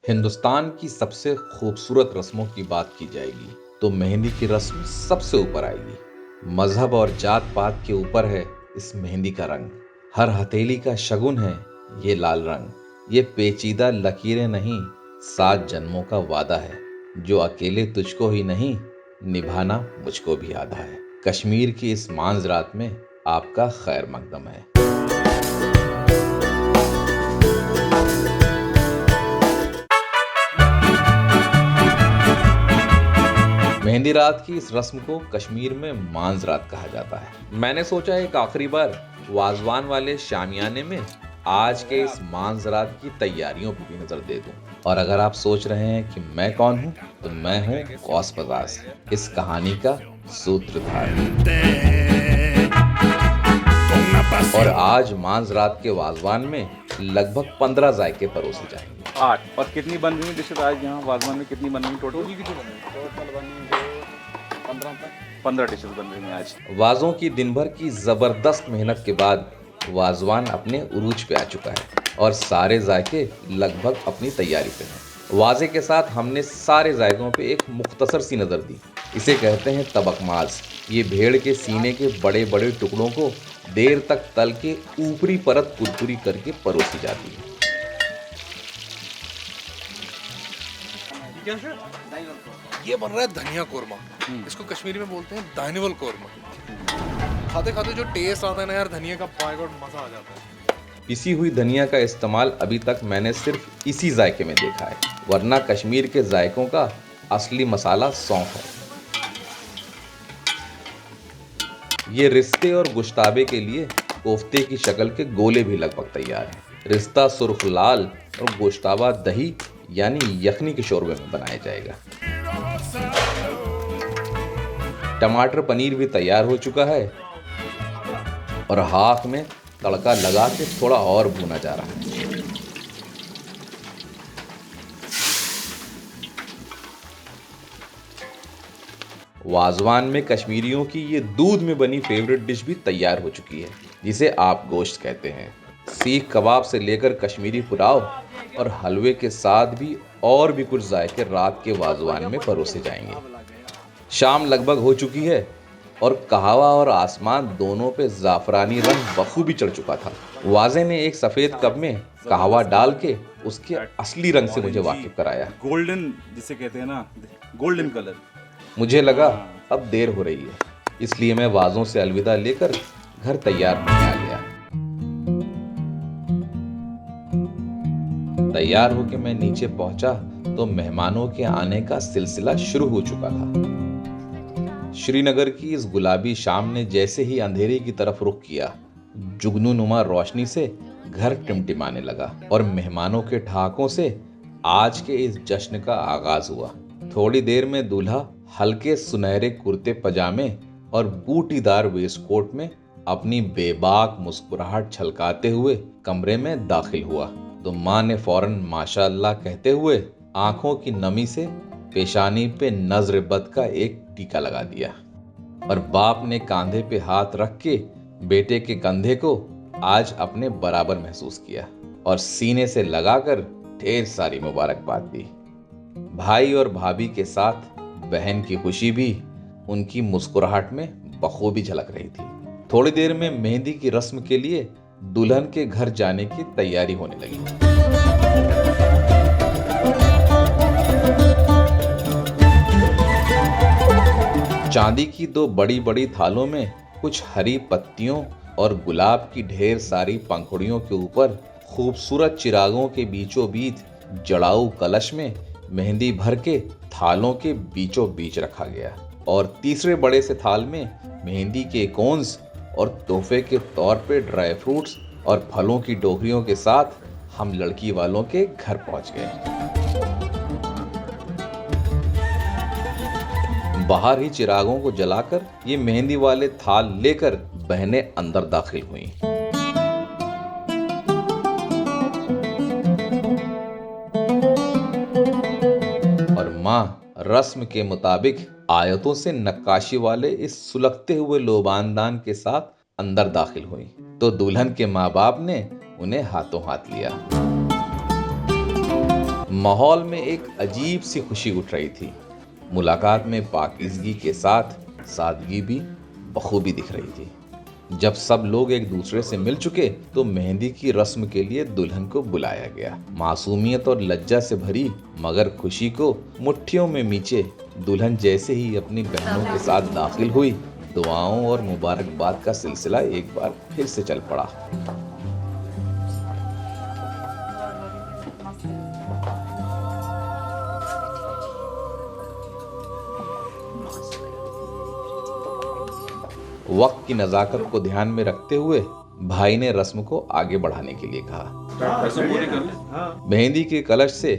हिंदुस्तान की सबसे खूबसूरत रस्मों की बात की जाएगी तो मेहंदी की रस्म सबसे ऊपर आएगी। मजहब और जात पात के ऊपर है इस मेहंदी का रंग। हर हथेली का शगुन है ये लाल रंग। ये पेचीदा लकीरें नहीं, 7 जन्मों का वादा है, जो अकेले तुझको ही नहीं निभाना मुझको भी आधा है। कश्मीर की इस मांझ रात में आपका खैर मकदम है। मेहंदी रात की इस रस्म को कश्मीर में मांझ रात कहा जाता है। मैंने सोचा एक आखिरी बार वाजवान वाले शामियाने में आज के इस मांझ रात की तैयारियों पर भी नजर दे दूं। और अगर आप सोच रहे हैं कि मैं कौन हूं, तो मैं हूं गौस बजाज, इस कहानी का सूत्रधार। और आज मांझ रात के वाजवान में लगभग 15 जायके परोसे जाएंगे। 8। और कितनी बन रही है डिशेज आज यहाँ वाजवान में? कितनी बन रही है टोटल? 15 डिशेज बन रही हैं आज। वाजों की दिन भर की जबरदस्त मेहनत के बाद वाजवान अपने उरूज पे आ चुका है और सारे जायके लगभग अपनी तैयारी पे हैं। वाजे के साथ हमने सारे जायकों पे एक मुख्तसर सी नज़र दी। इसे कहते हैं तबकमाज। ये भेड़ के सीने के बड़े बड़े टुकड़ों को देर तक तल के ऊपरी परत कुरकुरी करके परोसी जाती है। ये बन रहा है धनिया कोरमा। इसको कश्मीरी में बोलते हैं दानिवल कोरमा। खाते खाते जो टेस्ट आता है ना यार धनिया का, पाए और मजा आ जाता है। पिसी हुई धनिया का इस्तेमाल अभी तक मैंने सिर्फ इसी जायके में देखा है, वरना कश्मीर के जायकों का असली मसाला सौंफ है। ये रिश्ते और गुश्ताबे के लिए कोफ्ते की शक्ल के गोले भी लगभग तैयार हैं। रिश्ता सुर्ख लाल और गोश्ताबा दही यानी यखनी के शोरबे में बनाया जाएगा। टमाटर पनीर भी तैयार हो चुका है और हाथ में तड़का लगा के थोड़ा और भुना जा रहा है। वाजवान में कश्मीरियों की ये दूध में बनी फेवरेट डिश भी तैयार हो चुकी है, जिसे आप गोश्त कहते हैं। सीख कबाब से लेकर कश्मीरी पुलाव और हलवे के साथ भी और भी कुछ जायके रात के वाजवान में परोसे जाएंगे। शाम लगभग हो चुकी है और कहवा और आसमान दोनों पे जाफरानी रंग बखूबी चढ़ चुका था। वाजे ने एक सफेद कप में कहवा डाल के उसके असली रंग से मुझे वाकिफ कराया। गोल्डन जिसे कहते हैं ना, गोल्डन कलर। मुझे लगा अब देर हो रही है, इसलिए मैं वाजों से अलविदा लेकर घर तैयार होने आ गया। तैयार होकर मैं नीचे पहुंचा तो मेहमानों के आने का सिलसिला शुरू हो चुका था। श्रीनगर की इस गुलाबी शाम ने जैसे ही अंधेरे की तरफ रुख किया, जुगनू नुमा रोशनी से घर टिमटिमाने लगा और मेहमानों के ठहाकों से आज के इस जश्न का आगाज हुआ। थोड़ी देर में दूल्हा हल्के सुनहरे कुर्ते पजामे और बूटीदार वेस्टकोट में अपनी बेबाक मुस्कुराहट छलकाते हुए कमरे में दाखिल हुआ तो माँ ने फौरन माशाअल्लाह कहते हुए आंखों की नमी से पेशानी पे नजर बद का एक टीका लगा दिया और बाप ने कांधे पे हाथ रख के बेटे के कंधे को आज अपने बराबर महसूस किया और सीने से लगाकर ढेर सारी मुबारकबाद दी। भाई और भाभी के साथ बहन की खुशी भी उनकी मुस्कुराहट में बखूबी झलक रही थी। थोड़ी देर में मेहंदी की रस्म के लिए दुल्हन के घर जाने की तैयारी होने लगी। चांदी की 2 बड़ी बड़ी थालों में कुछ हरी पत्तियों और गुलाब की ढेर सारी पंखुड़ियों के ऊपर खूबसूरत चिरागों के बीचों बीच जड़ाऊ कलश में मेहंदी भर के थालों के बीचों बीच रखा गया और तीसरे बड़े से थाल में मेहंदी के कोन्स और तोहफे के तौर पे ड्राई फ्रूट्स और फलों की टोकरियों के साथ हम लड़की वालों के घर पहुंच गए। बाहर ही चिरागों को जलाकर ये मेहंदी वाले थाल लेकर बहनें अंदर दाखिल हुईं। और माँ रस्म के मुताबिक आयतों से नक्काशी वाले इस सुलगते हुए लोबानदान के साथ अंदर दाखिल हुई तो दुल्हन के माँ बाप ने उन्हें हाथों हाथ लिया। माहौल में एक अजीब सी खुशी उठ रही थी। मुलाकात में पाकीज़गी के साथ सादगी भी बखूबी दिख रही थी। जब सब लोग एक दूसरे से मिल चुके तो मेहंदी की रस्म के लिए दुल्हन को बुलाया गया। मासूमियत और लज्जा से भरी मगर खुशी को मुट्ठियों में मीचे दुल्हन जैसे ही अपनी बहनों के साथ दाखिल हुई, दुआओं और मुबारकबाद का सिलसिला एक बार फिर से चल पड़ा। वक्त की नज़ाकत को ध्यान में रखते हुए भाई ने रस्म को आगे बढ़ाने के लिए कहा। मेहंदी के कलश से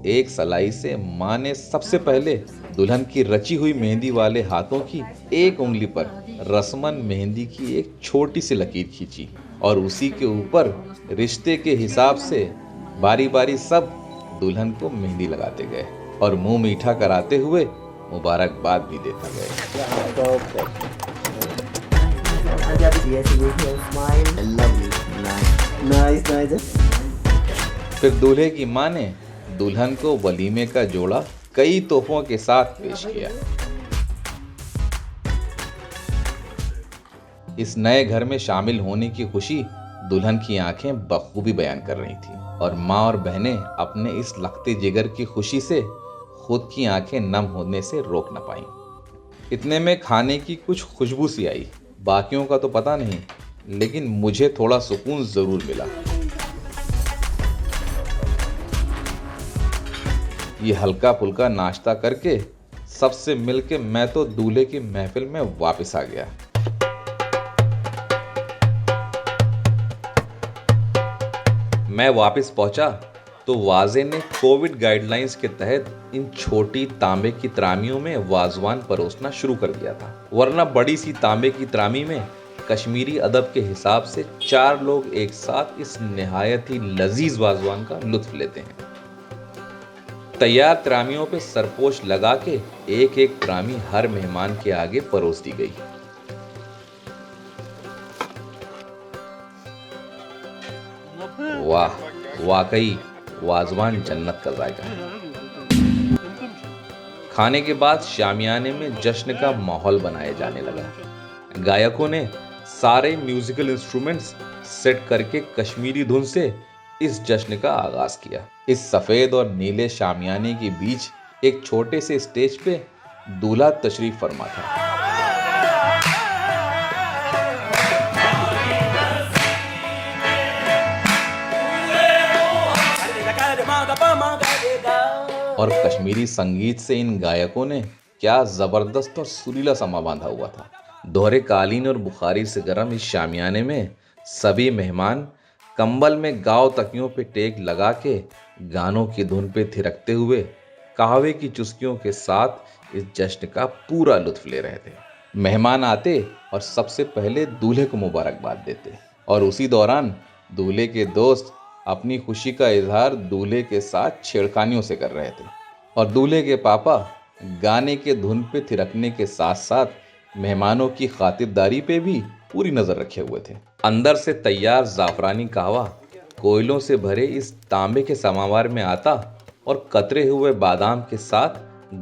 एक सलाई से माँ ने सबसे पहले दुल्हन की रची हुई मेहंदी वाले हाथों की एक उंगली पर रस्मन मेहंदी की एक छोटी सी लकीर खींची और उसी के ऊपर रिश्ते के हिसाब से बारी बारी सब दुल्हन को मेहंदी लगाते गए और मुंह मीठा कराते हुए मुबारकबाद भी देते गए। फिर दूल्हे की माँ ने दुल्हन को वलीमे का जोड़ा कई तोहफों के साथ पेश किया। इस नए घर में शामिल होने की खुशी दुल्हन की आंखें बखूबी बयान कर रही थी और माँ और बहनें अपने इस लखते जिगर की खुशी से खुद की आंखें नम होने से रोक न पाईं। इतने में खाने की कुछ खुशबू सी आई। बाकियों का तो पता नहीं, लेकिन मुझे थोड़ा सुकून जरूर मिला। ये हल्का फुल्का नाश्ता करके सबसे मिलके मैं तो दूल्हे की महफिल में वापस आ गया। मैं वापस पहुंचा तो वाजे ने कोविड गाइडलाइंस के तहत इन छोटी तांबे की त्रामियों में वाजवान परोसना शुरू कर दिया था, वरना बड़ी सी तांबे की त्रामी में कश्मीरी अदब के हिसाब से 4 लोग एक साथ इस निहायत ही लजीज वाजवान का लुत्फ लेते हैं। तैयार त्रामियों पे सरपोश लगा के एक एक त्रामी हर मेहमान के आगे परोस दी गई। वाह, वाकई वाजवान जन्नत का जायका है। खाने के बाद शामियाने में जश्न का माहौल बनाया जाने लगा। गायकों ने सारे म्यूजिकल इंस्ट्रूमेंट्स सेट करके कश्मीरी धुन से इस जश्न का आगाज किया। इस सफेद और नीले शामियाने के बीच एक छोटे से स्टेज पे दूल्हा तशरीफ फरमा था। और कश्मीरी संगीत से इन गायकों ने क्या जबरदस्त और सुरीला समा बांधा हुआ था। दोहरे कालीन और बुखारी से गर्म इस शामियाने में सभी मेहमान कंबल में गाँव तकियों पे टेक लगा के गानों की धुन पे थिरकते हुए कहवे की चुस्कियों के साथ इस जश्न का पूरा लुत्फ ले रहे थे। मेहमान आते और सबसे पहले दूल्हे को मुबारकबाद देते और उसी दौरान दूल्हे के दोस्त अपनी खुशी का इजहार दूल्हे के साथ छेड़खानियों से कर रहे थे और दूल्हे के पापा गाने के धुन पे थिरकने के साथ साथ मेहमानों की खातिरदारी पे भी पूरी नजर रखे हुए थे। अंदर से तैयार जाफरानी कहवा कोयलों से भरे इस तांबे के समावार में आता और कतरे हुए बादाम के साथ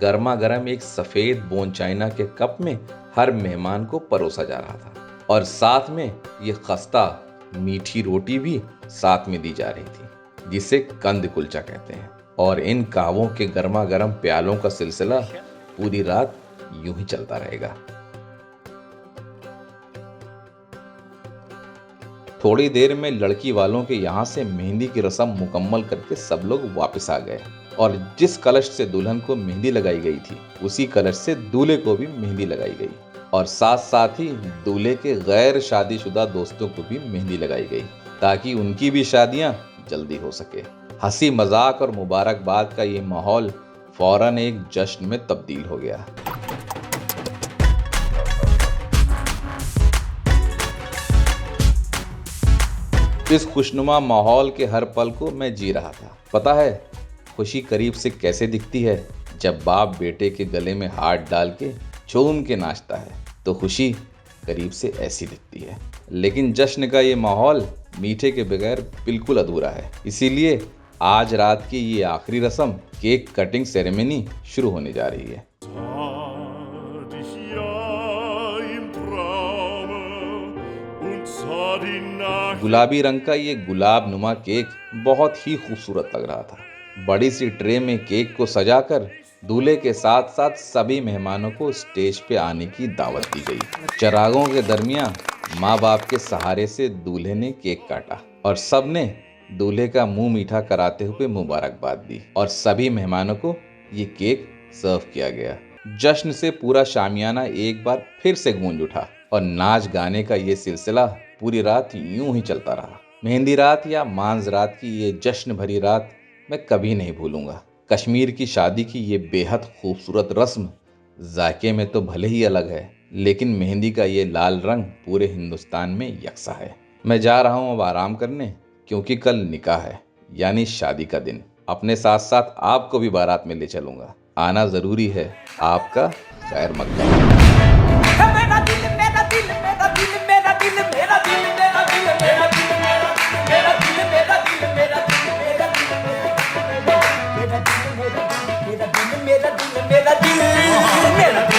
गर्मा गर्म एक सफेद बोन चाइना के कप में हर मेहमान को परोसा जा रहा था और साथ में ये खस्ता मीठी रोटी भी साथ में दी जा रही थी, जिसे कंद कुलचा कहते हैं। और इन कहवों के गर्मा गर्म प्यालों का सिलसिला पूरी रात यूं ही चलता रहेगा। थोड़ी देर में लड़की वालों के यहाँ से मेहंदी की रस्म मुकम्मल करके सब लोग वापस आ गए और जिस कलश से दुल्हन को मेहंदी लगाई गई थी उसी कलश से दूल्हे को भी मेहंदी लगाई गई और साथ साथ ही दूल्हे के गैर शादीशुदा दोस्तों को भी मेहंदी लगाई गई ताकि उनकी भी शादियां जल्दी हो सके। हंसी मजाक और मुबारकबाद का ये माहौल फौरन एक जश्न में तब्दील हो गया। इस खुशनुमा माहौल के हर पल को मैं जी रहा था। पता है खुशी करीब से कैसे दिखती है? जब बाप बेटे के गले में हाथ डाल के झूम के नाचता है तो खुशी करीब से ऐसी दिखती है। लेकिन जश्न का ये माहौल मीठे के बगैर बिल्कुल अधूरा है। इसीलिए आज रात की ये आखिरी रस्म केक कटिंग सेरेमनी शुरू होने जा रही है। गुलाबी रंग का ये गुलाब नुमा केक बहुत ही खूबसूरत लग रहा था। बड़ी सी ट्रे में केक को सजाकर दूल्हे के साथ साथ सभी मेहमानों को स्टेज पे आने की दावत दी गई। चरागों के दरमियान माँ बाप के सहारे से दूल्हे ने केक काटा और सबने दूल्हे का मुंह मीठा कराते हुए मुबारकबाद दी और सभी मेहमानों को ये केक सर्व किया गया। जश्न से पूरा शामियाना एक बार फिर से गूंज उठा और नाच गाने का ये सिलसिला पूरी रात यूं ही चलता रहा। मेहंदी रात या मांझ रात की ये जश्न भरी रात मैं कभी नहीं भूलूंगा। कश्मीर की शादी की ये बेहद खूबसूरत रस्म जायके में तो भले ही अलग है, लेकिन मेहंदी का ये लाल रंग पूरे हिंदुस्तान में यकसा है। मैं जा रहा हूं अब आराम करने, क्योंकि कल निकाह है, यानी शादी का दिन। अपने साथ साथ आपको भी बारात में ले चलूंगा। आना जरूरी है। आपका खैर मकदम। मेरा दिल